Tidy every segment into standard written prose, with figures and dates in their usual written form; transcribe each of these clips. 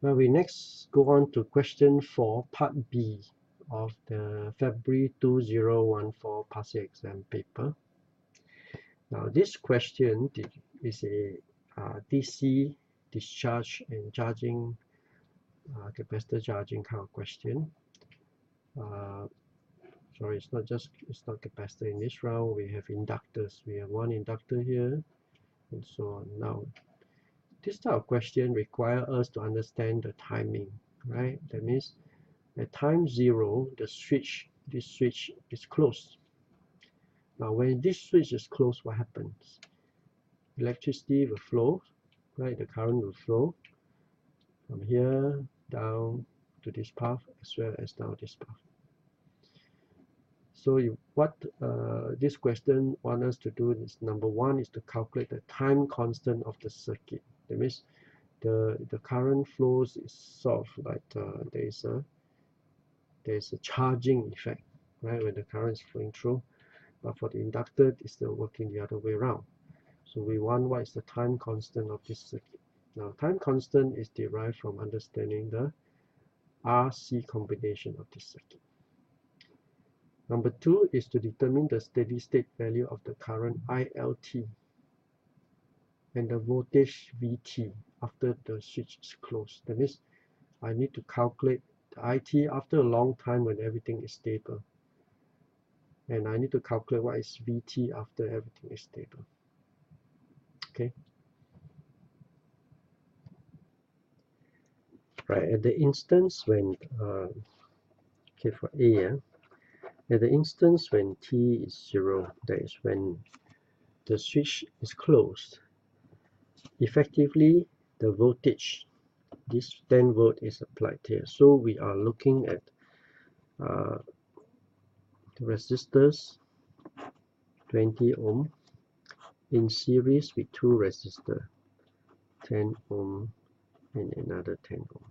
Well, we next go on to question 4, part B of the February 2014 passing exam paper. Now, this question is a DC discharge and charging, capacitor charging kind of question. Sorry, it's not capacitor in this round. We have inductors. We have one inductor here, and so on. Now, this type of question requires us to understand the timing, right? That means at time 0, this switch is closed. Now, when this switch is closed, what happens? Electricity will flow, right? The current will flow from here down to this path as well as down this path. So what this question wants us to do is, number one, is to calculate the time constant of the circuit. That means the current flows is sort of like there's a charging effect, right, when the current is flowing through. But for the inductor, it's still working the other way around. So we want what is the time constant of this circuit. Now, time constant is derived from understanding the RC combination of this circuit. Number 2 is to determine the steady state value of the current ILT and the voltage VT after the switch is closed. That means I need to calculate the IT after a long time when everything is stable. And I need to calculate what is VT after everything is stable. Okay. Right, at the instance when, okay, for A, at the instance when T is 0, that is when the switch is closed, effectively the voltage, this 10 volt is applied here. So we are looking at the resistors 20 ohm in series with 2 resistors, 10 ohm and another 10 ohm.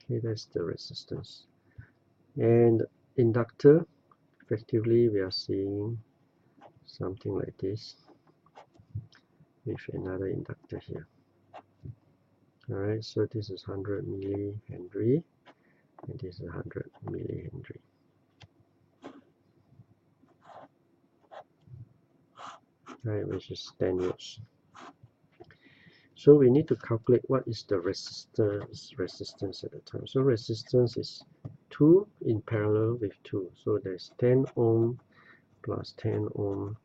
Okay, that's the resistance. And inductor, effectively we are seeing something like this with another inductor here. Alright, so this is 100 millihenry and this is 100 millihenry. Right, which is 10 volts. So we need to calculate what is the resistance at the time. So resistance is 2 in parallel with 2. So there's 10 ohm plus 10 ohm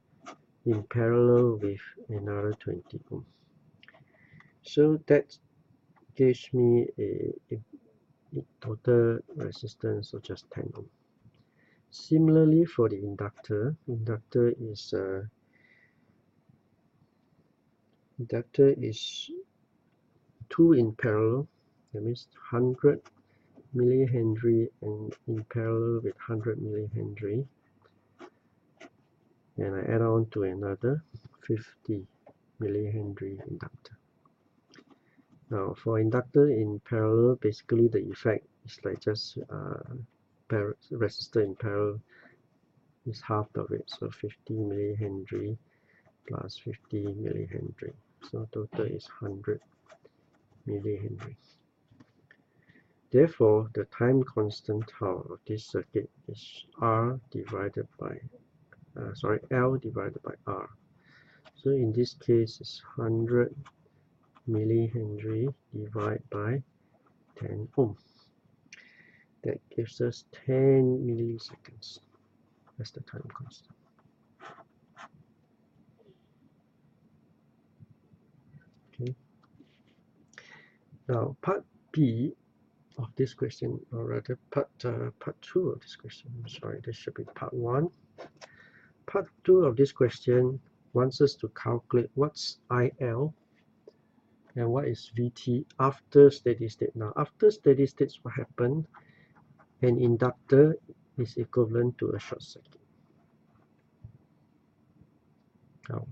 in parallel with another 20 ohm. So that gives me a total resistance of just 10 ohm. Similarly for the inductor is 2 in parallel, that means 100 millihenry and in parallel with 100 millihenry, and I add on to another 50 millihenry inductor. Now for inductor in parallel, basically the effect is like just resistor in parallel is half of it, so 50 millihenry plus 50 millihenry. So total is 100 millihenry. Therefore, the time constant of this circuit is L divided by R. So in this case, it's 100 millihenry divided by 10 ohm. That gives us 10 milliseconds. That's the time constant. Okay. Now, part B of this question, or rather part 2 of this question. I'm sorry, this should be part 1. Part 2 of this question wants us to calculate what's IL and what is VT after steady state. Now, after steady state, what happened? An inductor is equivalent to a short circuit. Now,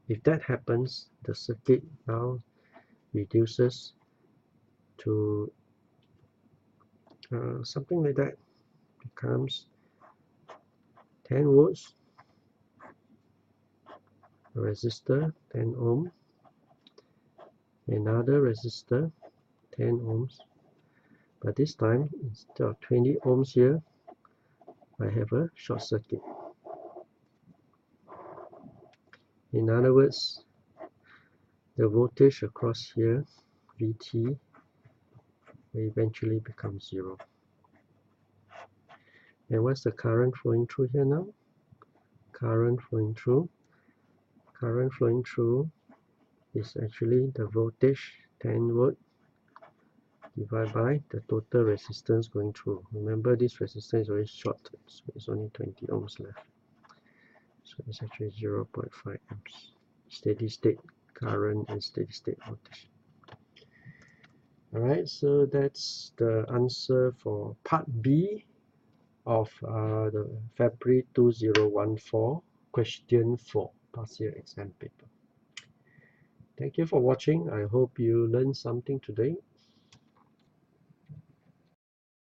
if that happens, the circuit now reduces to something like that. Becomes 10 volts, resistor 10 ohm, Another resistor, 10 ohms, but this time instead of 20 ohms here, I have a short circuit. In other words, the voltage across here, Vt, will eventually become 0. And what's the current flowing through here now? Current flowing through is actually the voltage, 10 volt, divided by the total resistance going through. Remember, this resistance is already short, so it's only 20 ohms left. So it's actually 0.5 amps. Steady state current and steady state voltage. Alright, so that's the answer for part B of the February 2014 question 4 past year exam paper. Thank you for watching. I hope you learned something today.